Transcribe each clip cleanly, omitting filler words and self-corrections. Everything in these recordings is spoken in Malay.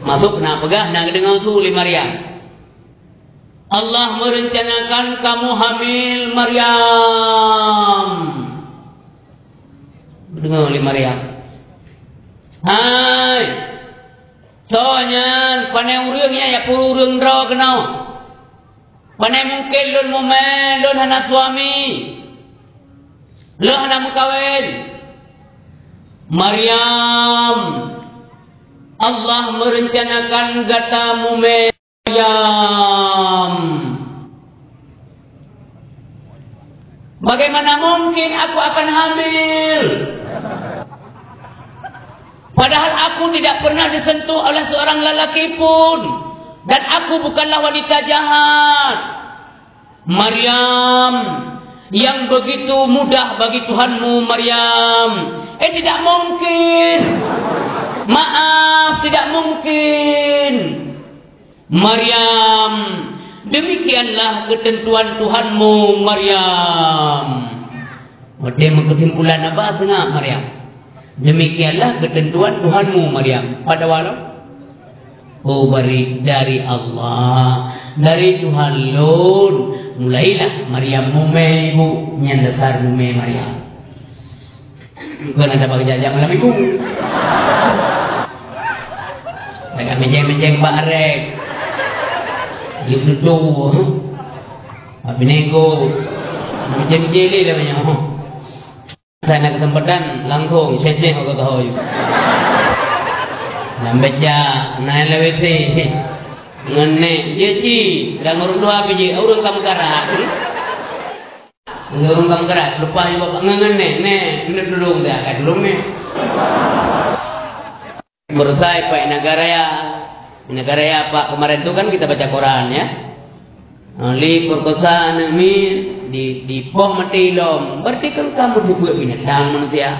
Masuk nak pegah nak dengar tu li Maryam. Allah merencanakan kamu hamil Maryam. Dengar li Maryam. Hai. Soalnya panai urangnya ya puru urang dra kenau. Panai mungkin lun momen, lun hana suami. Lun hana mukawin. Maryam, Allah merencanakan gatamu Maryam. Bagaimana mungkin aku akan hamil? Padahal aku tidak pernah disentuh oleh seorang lelaki pun. Dan aku bukanlah wanita jahat. Maryam, yang begitu mudah bagi Tuhanmu Maryam. Tidak mungkin. Maaf, tidak mungkin. Maryam, demikianlah ketentuan Tuhanmu Maryam. Ada kesimpulan apa sengah Maryam? Demikianlah ketentuan Tuhanmu Maryam. Pada walau oh dari Allah, dari Tuhan lun, mulailah Maryam mume ibu nyandasar mume Maryam. Bukan ada pakai jajak malam ibu. Agak menjeng-menjeng barek. Yuk duduk. Abinego. Menjeng-jeli namanya. Saya nak kesempatan langsung cek-cek aku tahu. Lambat ja, naik lewat sih. Ngene, jadi dah ngurung dua biji, urung kamu karat. Ngurung kamu karat, lupa ya bapak ngene, ini dulu dah, kan dulu nih. Berusaha Pak negara ya Pak kemarin tu kan kita baca Quran ya. Li perkosaan mi di poh mati lom, berarti kan kamu dibuat binatang manusia.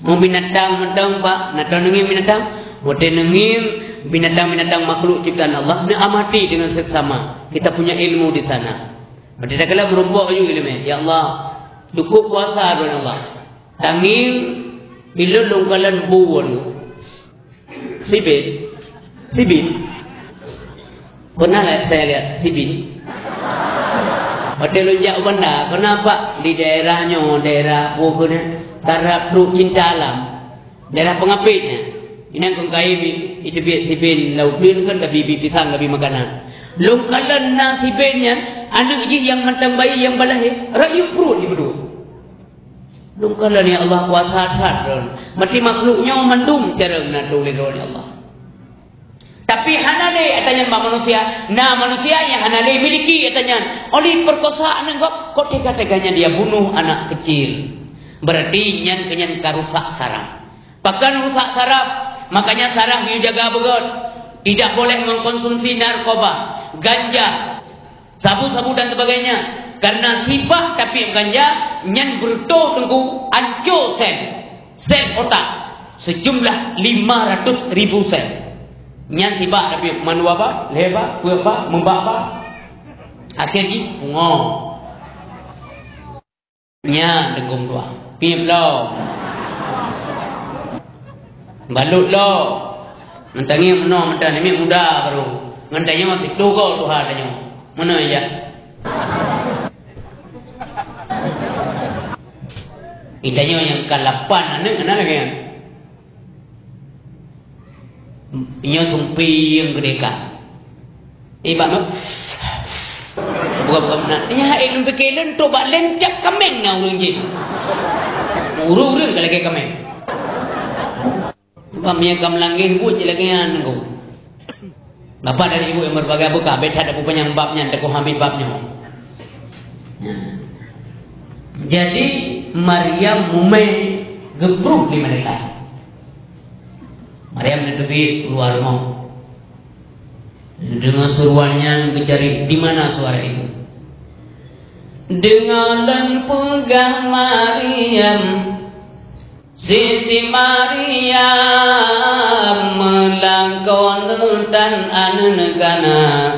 Mau binatang Pak, natang nengim binatang. Wate nengim binatang-binatang makhluk ciptaan Allah na amati dengan seksama. Kita punya ilmu di sana. Berarti tak kala berumpuk juga ilmu. Ya Allah, cukup puasa dengan Allah. Tanging ilun longkalan buwan. Sibin. Pernah saya lihat sibin. Hotel lonjak benda. Kenapa di daerahnya, daerah buhuna, tarap cinta alam, daerah pengapitnya. Ini yang kaya itu sibin laut bin kan lebih pisang lebih makanan. Longkalan na sibinnya anak yang matang bayi yang balahir rayu perut ni berdua. Longkalan ya Allah kuasa sadron. Mati makhluknya mendum cara menaduli oleh Allah. Tapi hanale atanya manusia. Nah manusia yang hanale miliki atanya. Oleh perkosaan kok tega-teganya dia bunuh anak kecil. Berarti kenyan karusak saraf. Bahkan rusak saraf. Makanya saraf you jaga begot. Tidak boleh mengkonsumsi narkoba, ganja, sabu-sabu dan sebagainya. Karena sifat tapi ganja nyan bertuh tengku ancur sel otak sejumlah 500.000 sel. Nyan sifat tapi manu apa? Leba, puapa, membapa. Akhirnya pungo. Nya tenggung dua. Pim lo. Balut lo. Mentangi meno mentan ini muda baru. Ngantanya masih tukau Tuhan tanya. Mana ya? Itanya yang ke-8 anak kan. Inya tumpi yang gede kan. Ibak mah. Bukan nak. Dia ilmu pikiran tu bak lencap kameng na urang je. Urang kalau lagi kameng. Pamnya kamlangge buat je lagi nunggu. Bapak dan ibu yang berbagai buka beda ada punya babnya ada habib babnya. Jadi Maryam mume gepruk di mereka. Maryam netepi keluar mau. Dengan seruannya mencari di mana suara itu. Dengan pegah Maryam Siti Maryam melangkon dan anekana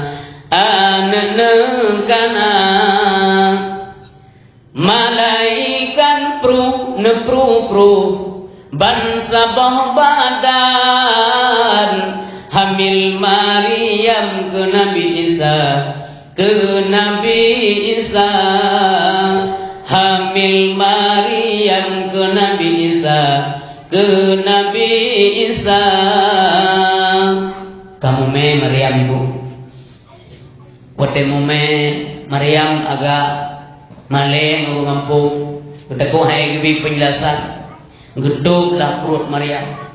malaikan nepru ban sabah badan hamil Maryam ke Nabi Isa, ke Nabi Isa. Hamil Maryam ke Nabi Isa, ke Nabi Isa. Kamu me Maryam ibu, watemu me Maryam agak maleng ngampung. Kita ko hai gibi penjelasan. Gedub lah perut Maryam.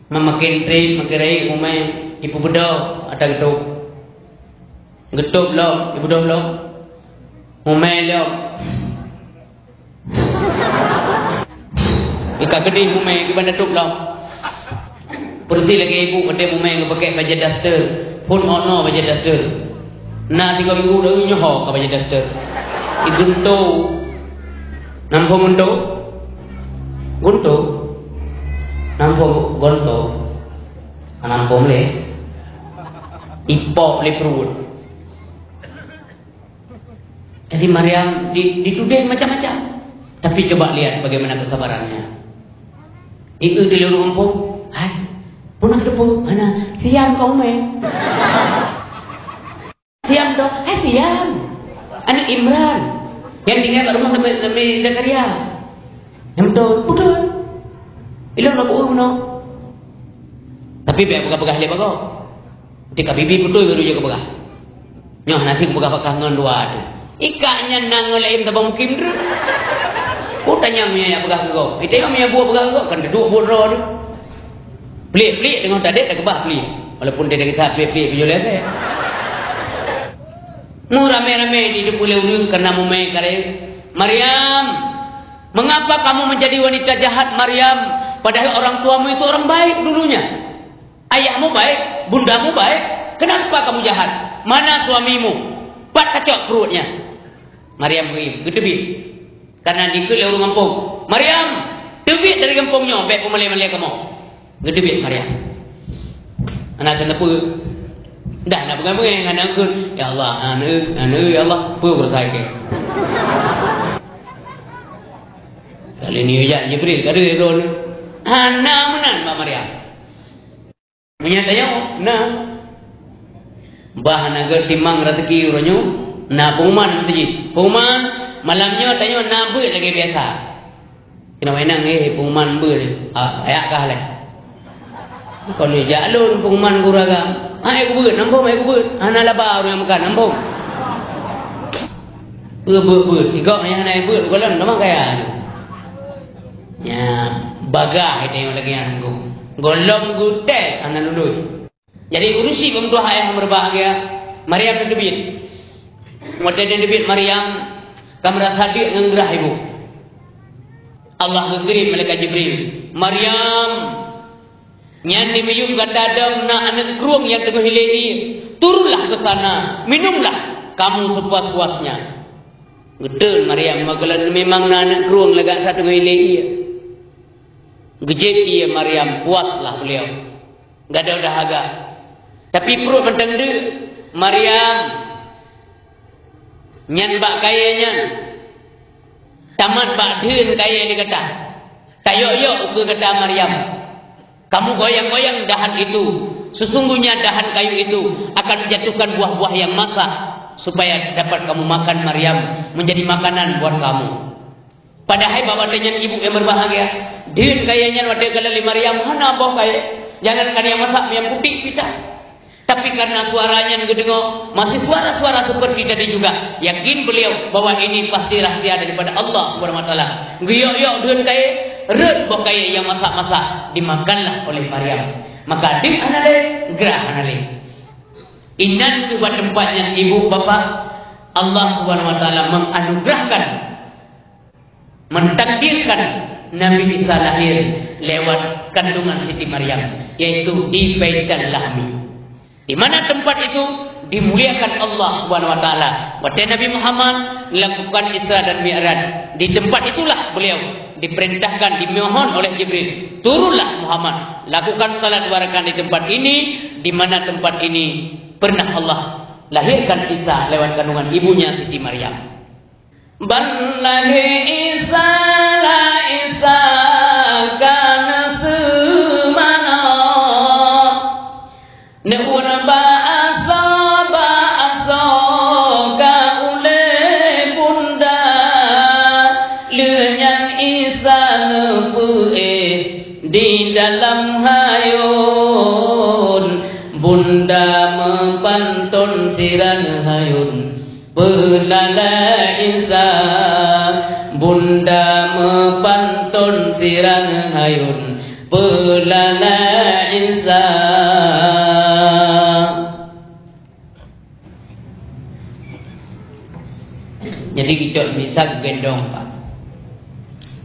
Memakin tri makirai umai ibu bedo ada gedub. Gedub lo ibu bedo lo. Umai lo. Ika gede umai gimana duk lo. Persi lagi ibu pada umai pakai baju daster. Phone ono baju daster. Na 3 minggu dah nyoh ke baju daster. Igunto. Nampo gunto. Gunto. Nampo gonto. Nampo mle. Ipok le perut. Jadi Maryam dituding macam-macam. Tapi coba lihat bagaimana kesabarannya. Itu di luar kampung. Hai. Punak depu. Mana? Siam kau me. Siam dong. Hai siam. Anak Imran. Yang tinggal kat rumah sampai Zakaria. Yang betul. Ilang nak buat no. Tapi biar begah-begah dia bago. Ketika bibi betul baru dia begah. Nyoh nanti begah-begah ngan dua ada. Ikaknya nangol lain tabang kim dru. Ku tanya punya begah kau. Itu yang punya buat begah kau kan duduk buat roh tu. Pelik-pelik dengan tadi dah kebah pelik. Walaupun dia dah kisah pelik-pelik kejualan saya. Nu rame-rame di depan urun karena mumai kare. Maryam, mengapa kamu menjadi wanita jahat Maryam? Padahal orang tuamu itu orang baik dulunya. Ayahmu baik, bundamu baik. Kenapa kamu jahat? Mana suamimu? Pat kacok perutnya. Maryam gedebit. Karena dikut le urang kampung. Maryam, tebit dari kampungnya, baik pemalai-malai kamu. Gedebit Maryam. Anak kenapa? Dah nak pegang-pegang anak kun. Ya Allah, anu ya Allah, pu bersaiki. Kali ni ya Jibril kada ron. Ana menan Mbak Maryam. Menyatanya nah. Bah naga timang rezeki uronyo, na pengumuman masjid. Pengumuman malamnya tanya na beut lagi biasa. Kena mainang pengumuman beut. Ayak kah le. Kon ni jalur pengumuman guraga. Hai aku beut, nampung hai aku beut. Ana laba orang yang makan nampung. Beut. Igok yang naik beut golan nama kaya. Ya, bagah itu yang lagi aku. Golong gute ana luluy. Jadi urusi pemdua ayah berbahagia. Maryam debit. Model debit Maryam kamera sadik ngengrah ibu. Allah ngirim malaikat Jibril. Maryam nyan dimiyum gadadam na anak keruang yang tengah hilai. Turunlah ke sana, minumlah kamu sepuas-puasnya. Gedel Maryam magalan memang na anak keruang lega satu tengah hilai. Gejep ia Maryam, puaslah beliau. Gak ada dahaga. Tapi perut mentang dia Maryam nyan bak kayanya. Tamat bak den kaya dia kata. Tayok-yok ke kata Maryam. Kamu goyang-goyang dahan itu. Sesungguhnya dahan kayu itu akan menjatuhkan buah-buah yang masak supaya dapat kamu makan Maryam, menjadi makanan buat kamu. Padahal bapak dengan ibu yang berbahagia, din kayaknya wadah galali Maryam hana boh kaya. Jangan kan yang masak yang putih kita. Tapi karena suaranya ngedengar masih suara-suara seperti tadi juga, yakin beliau bahwa ini pasti rahasia daripada Allah Subhanahu wa taala. Giyok-yok din kaya red boh kaya yang masak-masak dimakanlah oleh Maryam. Maka dik anale gerah anale. Inan ke tempatnya ibu bapa, Allah Subhanahu wa taala menganugerahkan, mentakdirkan Nabi Isa lahir lewat kandungan Siti Maryam, yaitu di Baitul Lahmi. Di mana tempat itu dimuliakan Allah Subhanahu wa taala. Pada Nabi Muhammad lakukan Isra dan Mi'raj. Di tempat itulah beliau diperintahkan, dimohon oleh Jibril, turunlah Muhammad, lakukan salat 2 rakaat di tempat ini, di mana tempat ini pernah Allah lahirkan Isa lewat kandungan ibunya Siti Maryam. Ban lahir Isa la Isa. Bunda mempantun siran hayun pelala Isa. Bunda mempantun siran hayun pelala Isa. Jadi kicot bisa gendong Pak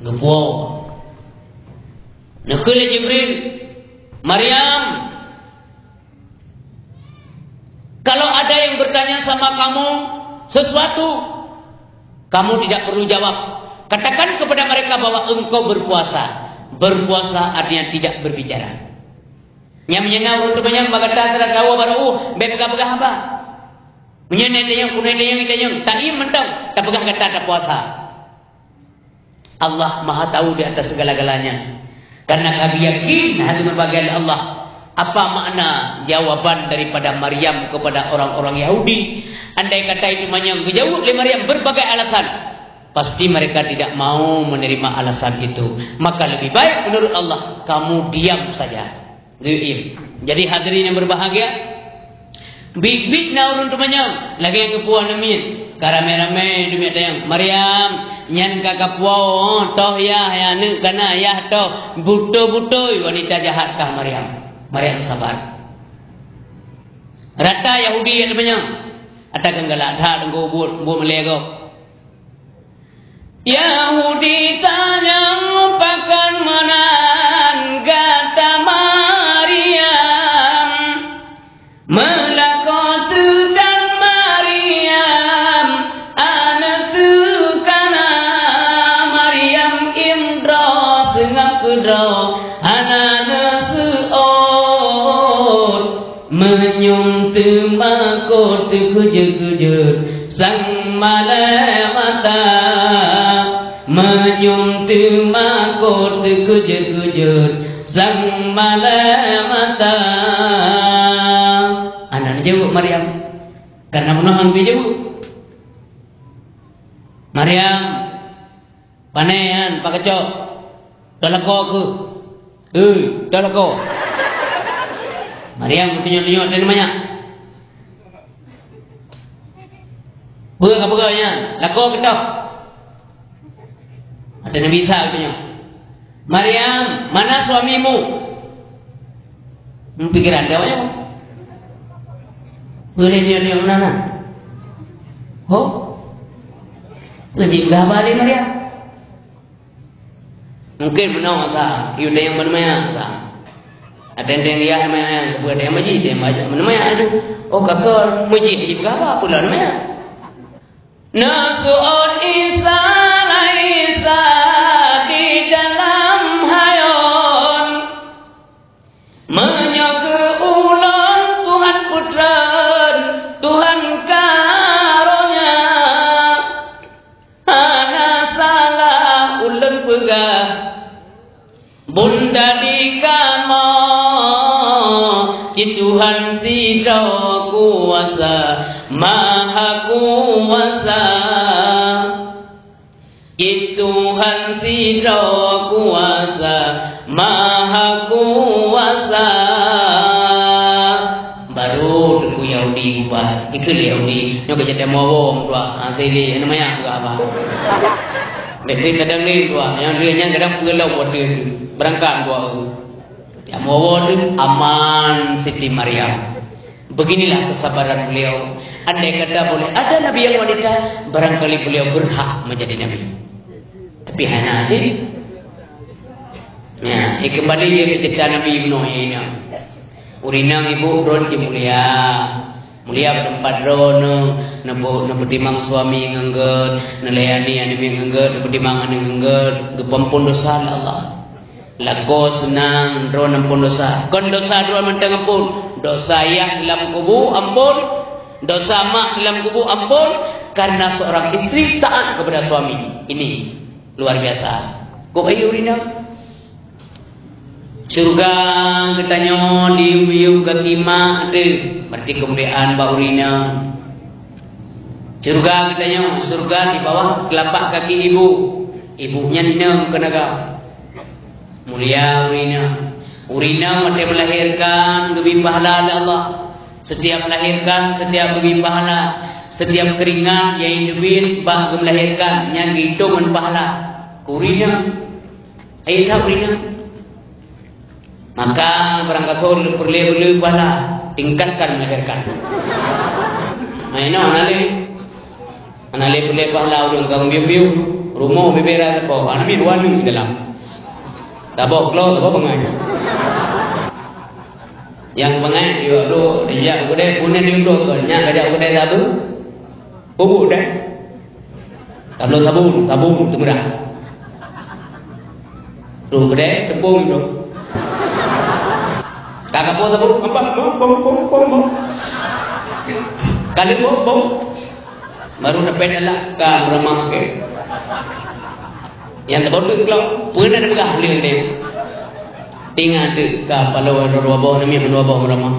Gepuo Nekul Jibril Maryam, kalau ada yang bertanya sama kamu sesuatu, kamu tidak perlu jawab. Katakan kepada mereka bahwa engkau berpuasa. Berpuasa artinya tidak berbicara. Nyam-nyana urut banyak bagata teratawa baru bebegah-begah apa? Menyenai yang kunai yang itanya tak im mentang tak pegah kata tak puasa. Allah Maha tahu di atas segala-galanya. Karena kami yakin hal berbagian Allah. Apa makna jawaban daripada Maryam kepada orang-orang Yahudi? Andai kata itu banyak dijawab oleh Maryam berbagai alasan, pasti mereka tidak mau menerima alasan itu. Maka lebih baik menurut Allah kamu diam saja. Jadi hadirin yang berbahagia, big naurun tumanya lagi yang kepuan amin. Karame-rame demi yang Maryam nyan kakak puau toh ya ne kana ya toh buto-buto wanita jahatkah Maryam. Maryam sabar. Rata Yahudi yang namanya ada genggala ada dengko buat melego. Yahudi tanya pakan manan kata Maryam melakot dan Maryam anak tu kana Maryam imdra sengap kedra anak seot menyum temakot kejut-kejut sang malamata menyum temakot kejut-kejut sang malamata. Anak jawab Maryam karena menahan dia jawab Maryam panean pak kecok dalako ke dalako. Maryam tunjuk-tunjuk dari namanya Bega-beganya lako kita. Ada Nabi Isa katanya, Maryam, mana suamimu? Pikiran dia apa? Boleh dia mana? Oh, lagi berapa hari Maryam? Mungkin benar tak? Iudah yang mana tak? Ada yang dia namanya buat yang majid, dia namanya itu. Oh kakak majid berapa pula namanya? Nasu'un Isa Isa di dalam hayon menyoke ulang Tuhan putran Tuhan karunia ana salah ulun pegah bunda di kamo Tuhan sidra kuasa maha kuasa Tuhan sidra kuasa maha kuasa. Baru deku Yahudi gubah ikut Yahudi nyoba jadi mawong dua asli namanya apa Medri kadang ni dua yang dia kadang pulau buat dia berangkat dua ya mawon aman Siti Maryam. Beginilah kesabaran beliau. Andai kata boleh ada nabi yang wanita, barangkali beliau berhak menjadi nabi. Tapi hanya aja. Ya, kembali ke cerita Nabi Nuh ini. Urinang ibu ron ki mulia. Mulia berempat ron nembo timang suami ngengget, nelayani anu ngengget, nembo timang anu ngengget, gepampun dosa Allah. Lago senang ron ampun dosa. Kon dosa ron mentang ampun. Dosa ayah dalam kubu ampun, dosa mak dalam kubu ampun, karena seorang istri taat kepada suami. Ini luar biasa. Kok ayo rina? Surga katanya diuyuk ke kima ada, berarti kemuliaan Mbak Urina. Surga katanya surga di bawah telapak kaki ibu, ibunya neng kenaga. Mulia Urina. Urina mati melahirkan lebih pahala oleh Allah. Setiap melahirkan, setiap lebih pahala. Setiap keringat yang hidupin bah melahirkan yang hidup men pahala. Urina, ayat tahu urina. Maka berangkat sol perlu pahala tingkatkan melahirkan. Mainan anale perlu pahala orang kamu biu rumah beberapa apa? Anami wanu dalam. Tabok lo, tabok pengai. Yang pengai dia lo, dia udah punya ni lo kerja kerja udah tabu, bubu dah. Tablo sabun tu mudah. Tuh gede tepung itu. Kakak buat sabun, bom. Kali bom. Baru dapat lah kan ramah ke. Yang terbaru kalau pun ada begah lihat dia. Tinggal tu kalau dua bawah ni dua bawah ramah.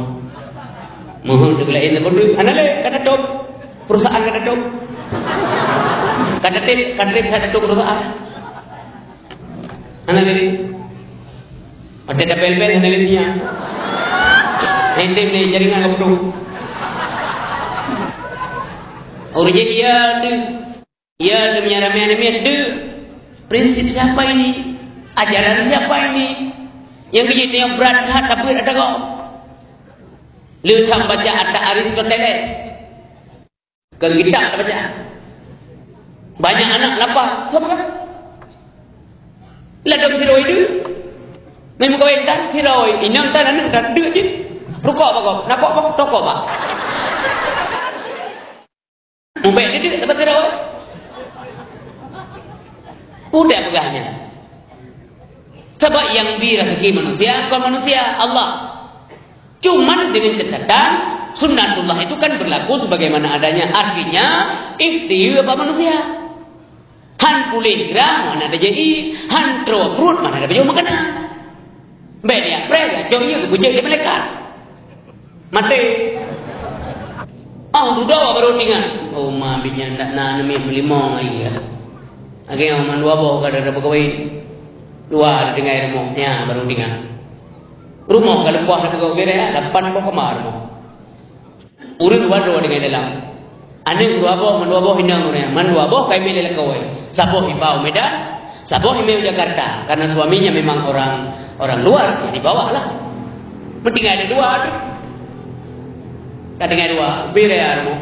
Mohon tu lain terbaru. Anale kata top perusahaan kata top. Kata top perusahaan. Anale ada pel-pel anale dia. Nanti ni jaringan kopro. Orang jadi ya tu menyarami ada. Prinsip siapa ini? Ajaran siapa ini? Yang kita yang berat tapi ada kok. Letak baca ada Aristoteles. Kan kita baca. Banyak anak lapar. Siapa kan? Ladang tiroi itu. Memang kau entar tiroi. Inang tan anak dan dua je. Rukuk apa kau? Nak kok apa? Tokok apa? Mubek dia tempat tiroi. Udah pegahnya. Sebab yang birahki manusia bukan manusia, Allah. Cuman dengan catatan sunnatullah itu kan berlaku sebagaimana adanya. Artinya ikhtiar apa manusia. Han pulih gerah mana ada jadi, han tro perut mana ada baju makanan. Baik dia prega joyo bujai dia malaikat. Mati. Duda baru tinggal. Oh ma binya ndak nanami melimong iya. Agi yang mandua bawa kada ada pegawai dua ada dengar rumahnya baru tinggal. Rumah kalau puas ada pegawai dia dapat bawa kamar rumah. Urut dua dengan dalam. Anak dua bawa hindang orang. Mandua bawa kami lelak kawai. Saboh ibau Medan, saboh ibau Jakarta. Karena suaminya memang orang luar, jadi bawa lah. Penting ada dua. Kadang dua, bira rumah.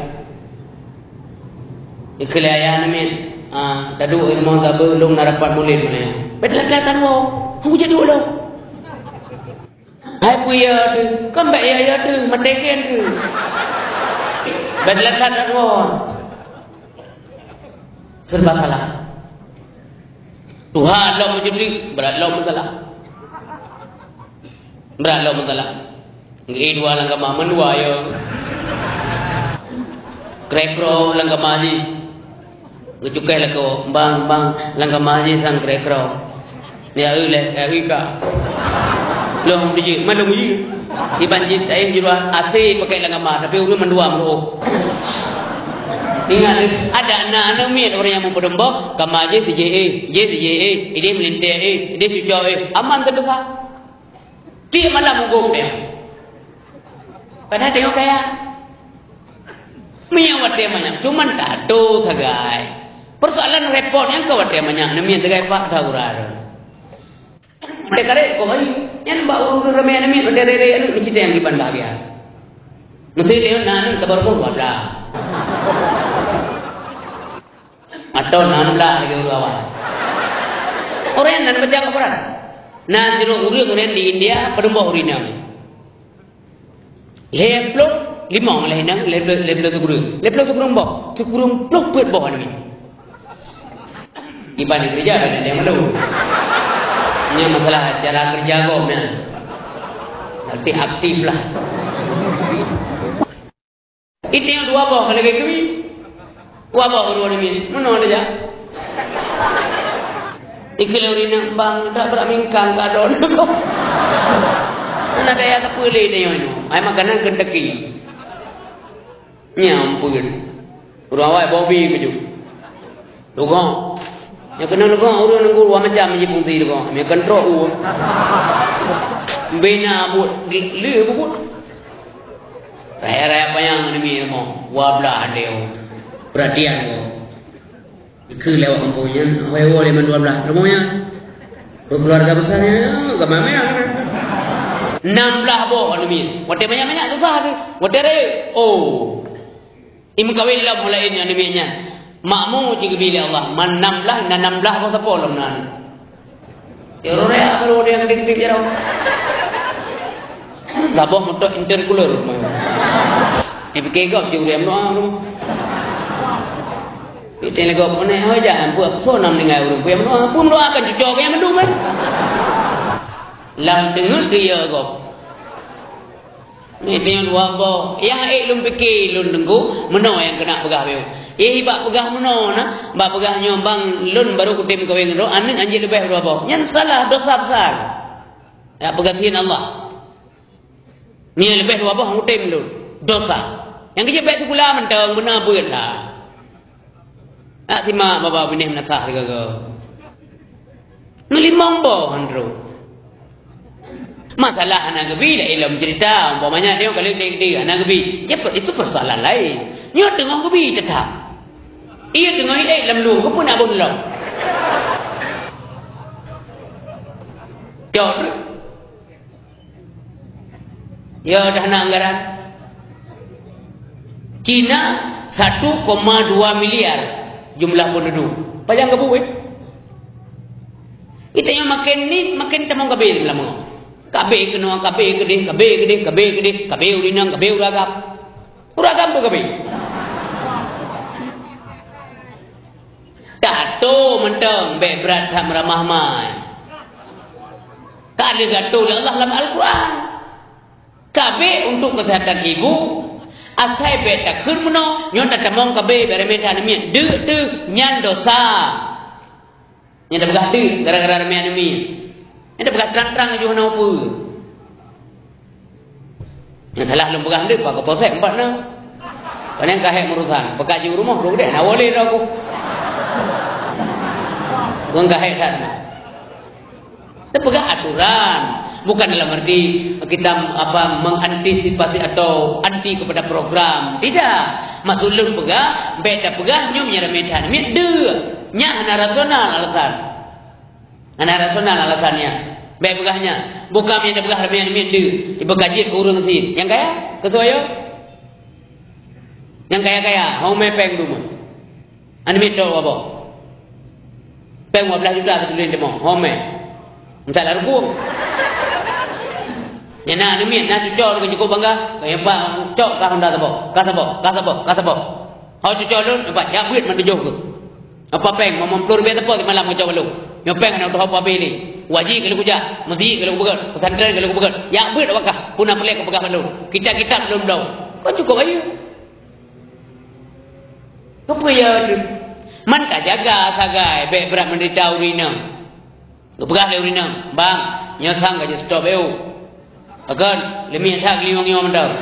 Ikeliayan amin. Dadu irmon tak belum narapat mulit mana ya. Betul kelihatan wow. Aku jadi dulu. Hai puya tu, kembali ya tu, mendeken tu. Betul kelihatan wow. Serba salah. Tuhan lo menjadi berat lo masalah. Berat lo masalah. Ngi dua langkah menua yo. Krekro langkah mali. Cukai lah kau bang langkah masih sang krekro. Dia uleh Afrika. Long biji mana biji? Dibanjir jual AC pakai langkah mah tapi urut mendua meruk. Ingat ada anak miat orang yang mau pedembok kamaje CJA, ini melintir ini cucuk aman sebesar. Dia malah muguk dia. Padahal dia kaya. Menyawat dia banyak, cuman kado sagai. Persoalan repot yang kau ada banyak, nami tegai pak dah urar. Mereka rek kau ini, yang bawa urut ramai nami, mereka rek anu cerita yang diban bahagia. Mesti dia nani kabar pun buat lah. Atau nanlah lagi urut awal. Orang yang nan baca Quran, nan siru urut orang di India pedembok urina. Leplok limong lah nang leplok tu kurung bok, tu kurung plok buat bok ni. Iban kerja ada yang malu. Ini masalah cara kerja kau ni. Arti aktif lah. Itu yang dua bok kalau kayak gini. Dua bok dua ni. Mana ada je? Ikhlas ni bang tak beramingkang kado kau. Mana daya tak boleh dia ni. Ai makanan kendaki. Nyampun. Urawai bobi keju. Lugong. Yang kena lugong urang nunggu dua macam je pun ti lugong. Me kontrol u. Bina but le but. Raya apa yang ni mo wablah deo. Perhatian ko. Iku lewat kampungnya, wewo 12 rumahnya. Keluarga besarnya gamamnya. 16 boh ni. Wate banyak-banyak tu sah ni. Wate re. Oh. Im kawin lah mulai ni nya. Makmu jika bila Allah man 16 na 16 ko sa polom na. Ero re apa dia gede-gede jaro. Saboh motor intercooler. Ni pikir gop je urem no. Kita lagi gop ne ho ja ampu so nam dengan urem pem no pun doa akan jujur ke mendung kan. Lam dengut dia gop. Ni tengok dua boh. Yang lum pikir lun tenggu meno yang kena pegah beu. Bak pegah meno na, bak pegah nyombang lun baru kutim kawin ro aning anjir lebih dua boh. Yang salah dosa besar. Ya pegatin Allah. Ni lebih dua boh kutim lun. Dosa. Yang kecil baik sekula mentang benar beutlah. Tak simak bapa benih menasah ke. Melimong boh handro. Masalah anak gebi dah ilmu cerita. Umpamanya dia kalau dia anak gebi, itu persoalan lain. Nyo tengah gebi tetap. Ia tengah dalam lu, kau pun nak pun long. Jauh. Ya dah nak anggaran. Cina 1,2 miliar jumlah penduduk. Bayang kebu kita yang makin ni makin temong kabeh lama. Kabeh kena kabeh gede, urinang, kabeh uragam. Uragam tu kabeh. Dato mentang be berat ham ramah mai. Tak ada gato oleh Allah dalam Al-Quran. Kabeh untuk kesihatan ibu. Asai be tak khun meno nyon tak temong kabeh bare medan mi de tu nyan dosa. Nyan dah begah de gara-gara medan mi. Nyan dah begah terang-terang aja hana apa. Yang salah lum begah de pak posek empat na. Panen kahek urusan, bekas ju rumah ro deh na boleh dah aku. Bukan kahek kan. Itu pegah aturan. Bukan dalam arti kita mengantisipasi atau anti kepada program. Tidak. Maksud lun pegah, beda pegah nyum nyara medan. Mit de. Nya hana rasional alasan. Hana rasional alasannya. Baik pegahnya. Bukan yang pegah ramen mit de. Ibu kaji ke urang sin. Yang kaya? Kesuaya? Yang kaya-kaya, mau mepeng dulu. Ane mit do apa? Peng 15 juta sebelum demo. Home. Entar lalu buang. Ya nak ni nak cucor ke cukup bangga. Kaya pak cok ka Honda tabo. Kasabo. Hau cucor dun, pak ya buit man bejoh ke. Apa peng momom tur be tepo di malam cucor belum. Yo peng nak doh apa be ni. Waji kalau kuja, masjid kalau begat, pesantren kalau begat. Ya buit wakah punah pelek ke pegah belum. Kita belum dah. Kau cukup aja. Apa ya tu? Man tak jaga sagai be berat menderita urinam. Gebegah le urinam. Bang, nyosang gaje stop eu. Akan lemi tak liong-liong dah.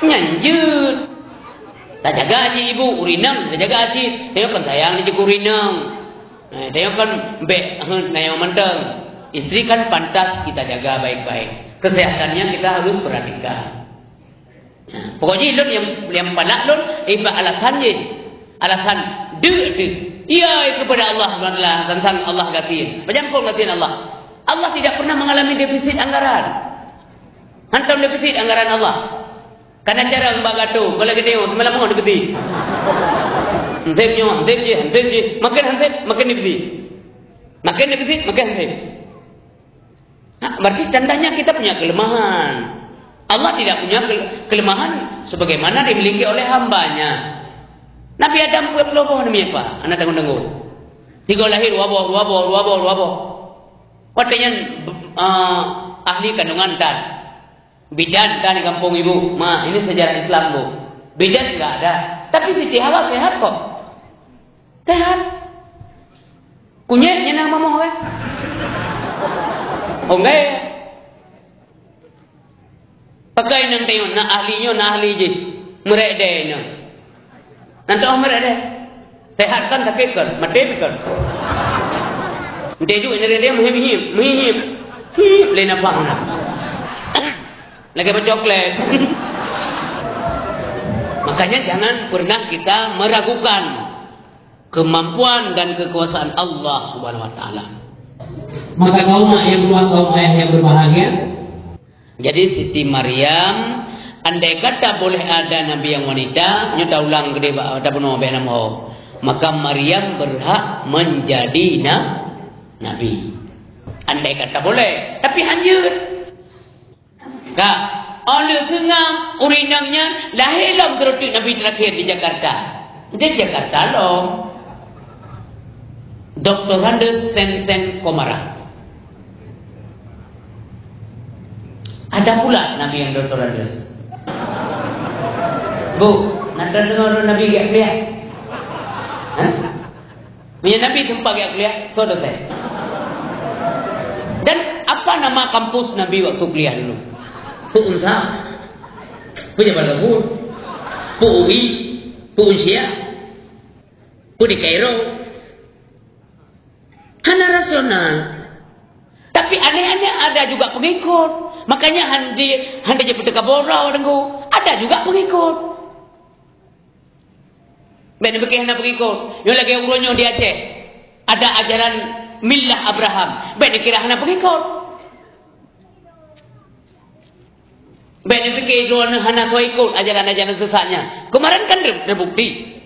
Nyanjut. Tak jaga aji ibu urinam, tak jaga aji. Tengok kan sayang ni cukup urinam. Tengok kan be nayong mentang. Istri kan pantas kita jaga baik-baik. Kesehatannya kita harus perhatikan. Pokoknya lun yang palak lun iba alasan je. Alasan de. Ia kepada Allah subhanahu tentang Allah gatin. Macam pun gatin Allah. Allah tidak pernah mengalami defisit anggaran. Hantam defisit anggaran Allah. Karena jarang bagato, kalau kita tengok semalam mau defisit. Hansip je. Makin defisit. Makin hansip. Berarti tandanya kita punya kelemahan. Allah tidak punya kelemahan sebagaimana dimiliki oleh hambanya. Nabi Adam buat loboh demi apa? Anak tanggung-tanggung. Tiga lahir wabah. Watanya ahli kandungan dan bidan di kampung ibu. Ma, ini sejarah Islam bu. Bidan enggak ada. Tapi Siti Hawa sehat kok. Sehat. Kunyitnya nama mau kan? Oh enggak ya? Pakai nang tengok na ahli je. Mereka nanti mereka sehat kan tapi kan mati kan. Dia juga dia mihim. Lain apa nak? Lagi apa coklat? Makanya jangan pernah kita meragukan kemampuan dan kekuasaan Allah Subhanahu Wa Taala. Maka kaum ayah yang berbahagia. Jadi Siti Maryam, andai kata boleh ada nabi yang wanita, nyo ulang gede ada bunuh benar mau. Maka Maryam berhak menjadi nabi. Andai kata boleh, tapi hancur. Kak, oleh sengam urinangnya lahirlah serutik nabi terakhir di Jakarta. Di Jakarta loh. Dr. Andes Sen Komara. Ada pula nabi yang Dr. Andes. Bu, nanti dengar nabi gak kuliah? Punya nabi sumpah gak kuliah? Saudara saya. Dan apa nama kampus nabi waktu kuliah dulu? Pu Unsa, Pu Jabal Ghafur, Pu UI, Pu Unsia, Pu di Kairo. Hana rasional. Tapi aneh-aneh ada juga pengikut. Makanya handi jadi Kabora orangku. Ada juga pengikut. Ben begitu hana pengikut. Yo lagi uronyo di Aceh. Ada ajaran Millah Abraham. Ben kira hana pengikut. Ben begitu hana so ikut ajaran-ajaran sesatnya. Kemarin kan terbukti.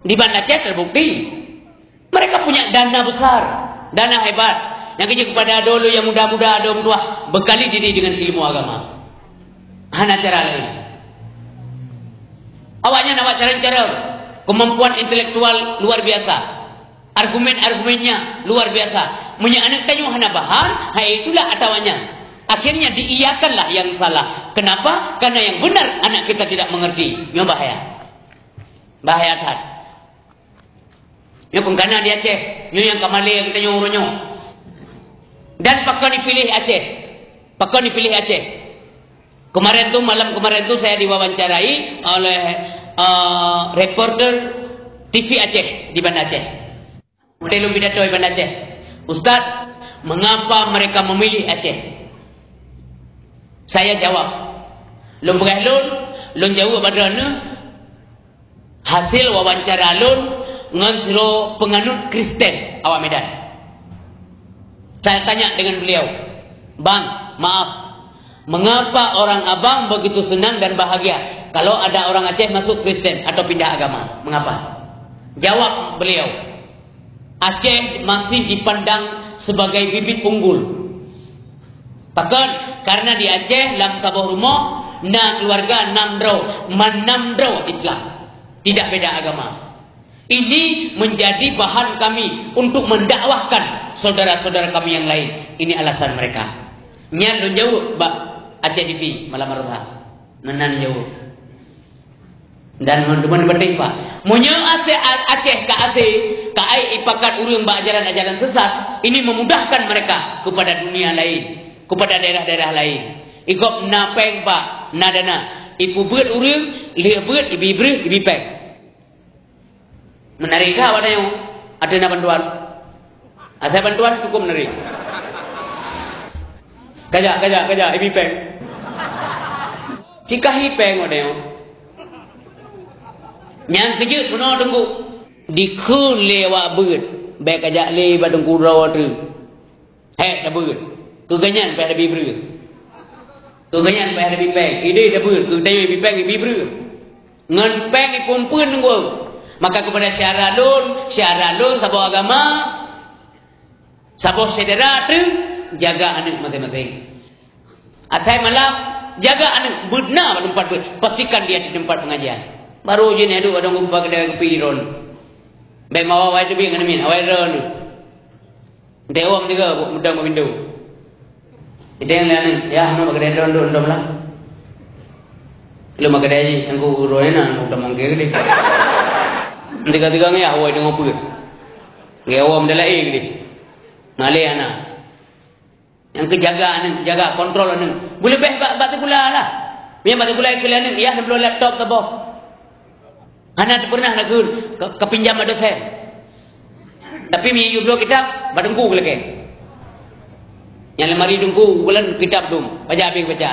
Di Banda Aceh terbukti. Mereka punya dana besar, dana hebat. Yang kerja kepada dulu yang muda-muda, ada orang tua, bekali diri dengan ilmu agama. Hana cara lain. Awaknya nawak cara-cara, kemampuan intelektual luar biasa. Argumen-argumennya luar biasa. Punya anak tanyu hana bahan, itulah atawanya. Akhirnya diiyakanlah yang salah. Kenapa? Karena yang benar anak kita tidak mengerti. Ini bahaya. Bahaya kan? Yang kengkana di Aceh, yang kamali yang kita nyuruhnya. Dan pakar dipilih Aceh. Pakar dipilih Aceh. Kemarin tu, malam kemarin tu saya diwawancarai oleh reporter TV Aceh di Banda Aceh. Telung pidato di Banda Aceh. Ustaz, mengapa mereka memilih Aceh? Saya jawab. Lun beralun, lun jauh badrana. Hasil wawancara lun ngansro penganut Kristen awak Medan. Saya tanya dengan beliau, Bang, maaf, mengapa orang abang begitu senang dan bahagia kalau ada orang Aceh masuk Kristen atau pindah agama? Mengapa? Jawab beliau, Aceh masih dipandang sebagai bibit unggul. Bahkan karena di Aceh dalam sabuh rumah na keluarga manamdro Islam, tidak beda agama. Ini menjadi bahan kami untuk mendakwahkan saudara-saudara kami yang lain. Ini alasan mereka. Nyan lo jauh, Mbak Aceh TV malam maruha. Nenan jauh. Dan teman-teman penting Pak. Munya Aceh ke Aceh, ke ai ipakat urang ajaran-ajaran sesat. Ini memudahkan mereka kepada dunia lain, kepada daerah-daerah lain. Ikut napeng Pak, nadana. Ibu beut urang, lihat beut ibi bre, ibi peng. Menarik kah wadanya? Ada nak bantuan? Saya bantuan cukup menarik. Kajak, ibi peng. Cikahi peng wadanya. Yang kejut puno tunggu. Dikul lewat beut. Baik kajak le badung kurau tu. Hek dah beut. Keganyan pada ibi bre. Keganyan pada ibi peng. Ide dah beut. Kedai ibi peng ibi bre. Ngan peng ikumpun tunggu. Maka kepada syaralun sabuh agama, sabuh sedera tu jaga anak masing-masing. Asai malam jaga anak benar tempat tu, pastikan dia di tempat pengajian. Baru je ni ada ngumpah kedai kopi ron. Baik mau awak tu bingung ni, awak ron. Dia orang juga mudah pintu. Dia yang lain, ya nak kedai ron ron lah. Lu mak kedai yang ku ron nak udah mangkir dia. Tiga-tiga ni awak dengan apa? Gaya awam dah lain ni. Malay anak. Yang kejaga anak, jaga kontrol anak. Boleh batu gula lah. Biar batu gula ikut anak, ya nak belum laptop tak boh. Anak pernah nak kepinjam dosen. Tapi mi dua kitab badengku lagi. Yang lemari dengku bulan kitab dum. Baca habis baca.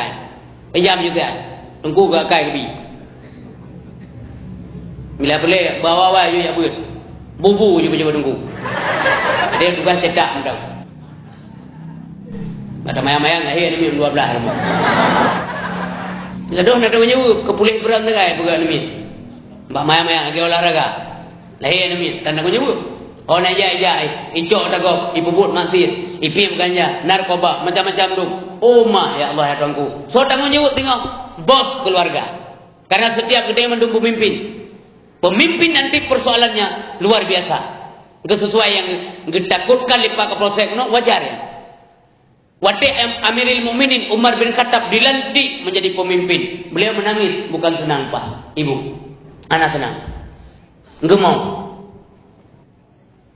Pejam juga. Dengku gak kai kebi. Bila boleh bawa yo ya buat. Bubu je baca dengku. Dia tugas cetak mentau. Ada mayang-mayang akhir ni 12 rumah. Lalu nak ada menyewa kepulih berat negai pegang ni. Mbak mayang-mayang lagi olahraga. Lahir ni tanda menyewa. Orang ajak-ajak, icok takok, ibubut maksir, ipim ganja, narkoba, macam-macam tu. Oh mak, ya Allah ya Tuanku. So tanggung jawab tengok, bos keluarga. Karena setiap kita yang mendukung pemimpin. Pemimpin nanti persoalannya luar biasa. Sesuai yang ditakutkan lipat ke proses, no, wajar ya. Waktu Amirul Mukminin Umar bin Khattab dilantik menjadi pemimpin. Beliau menangis, bukan senang Pak, Ibu. Anak senang. Enggak mau.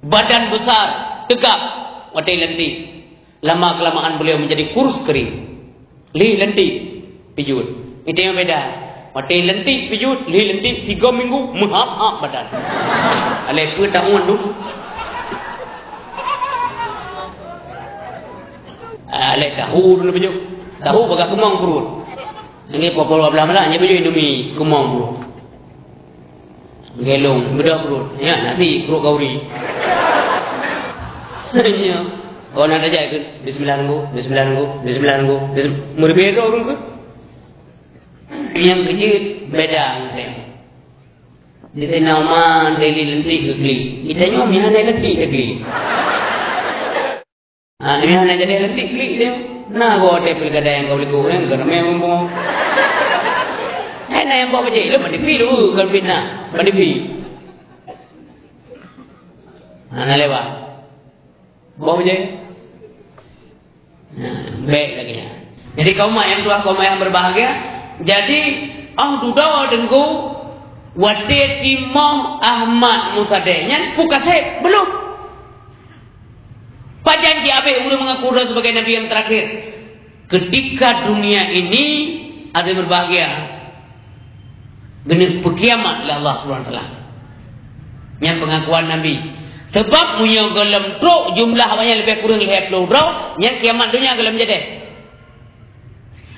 Badan besar, tegap, watai lentik. Lama kelamaan beliau menjadi kurus kering. Li lentik, pijut. Itu yang beda. Watai lentik, pijut, li lentik, 3 minggu, menghap-hap badan. Alai pun tahun tu. Alai tahu dulu pijut. Tahu bagai kemang perut. Ini pokok belah malah, ini pijut Indomie, kemang perut. Gelong, bedah perut. Ya, nasi, perut kauri. Orang nak ajak ke Bismillah nunggu, Bismillah nunggu, Bismillah nunggu, berbeda orang ke? Yang kecil beda kita. Di sana orang daily lentik ke kli. Kita nyoh mihan lentik ke kli. Mihan jadi lentik kli dia. Nah, gua tepil kada yang kau liku kan kerana memang. Nah yang bawa je, lu mandi pi dulu kalau fitnah, mandi pi. Ana lewat. Bawa je. Baik lagi ya. Jadi kaum yang tua, kaum yang berbahagia. Jadi dudawa dengku wate timah Ahmad Musadenya pukasep belum. Pak janji abe udah mengaku sebagai nabi yang terakhir. Ketika dunia ini ada yang berbahagia, geni berkiamat oleh Allah Subhanahu wa taala. Yang pengakuan nabi. Sebab punya gelam truk jumlah banyak lebih kurang 50 truk, yang kiamat dunia gelam jadi.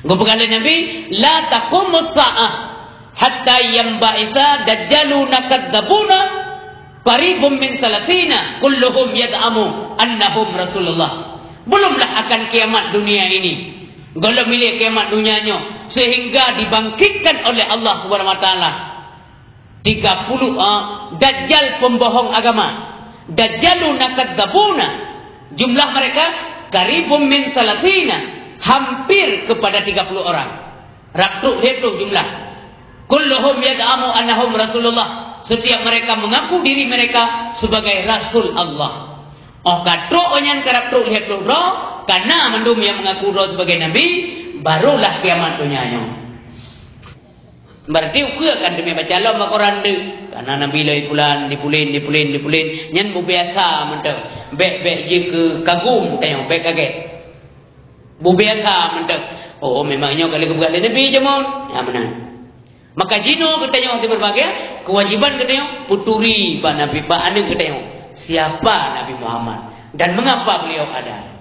Gua berkata Nabi, la taqumus sa'ah hatta yanba'itha dajjaluna kadzabuna qaribum min salatina kulluhum yad'amu annahum Rasulullah. Belumlah akan kiamat dunia ini. Gelam milik kiamat dunianya sehingga dibangkitkan oleh Allah Subhanahu wa taala 30 dajjal pembohong agama. Dajjaluna kadzabuna, jumlah mereka qaribum min salatina, hampir kepada 30 orang. Raktuk hitung jumlah. Kulluhum yad'amu annahum Rasulullah. Setiap mereka mengaku diri mereka sebagai Rasul Allah. Oh katruk onyan karaktuk hitung roh, karena mendum yang mengaku roh sebagai Nabi, barulah kiamat dunianya. Berarti ukur kan demi baca Allah Al-Quran tu. Karena Nabi lai pulan, dipulin. Nyan bu biasa mentek. Bek je ke kagum tengok, bek kaget. Bu biasa mentek. Oh memangnya kalau kebegalan Nabi je mon. Ya benar. Maka jino kita tengok hati berbahagia, kewajiban kita tengok puturi Pak Nabi, Pak Ane kita tengok siapa Nabi Muhammad dan mengapa beliau ada.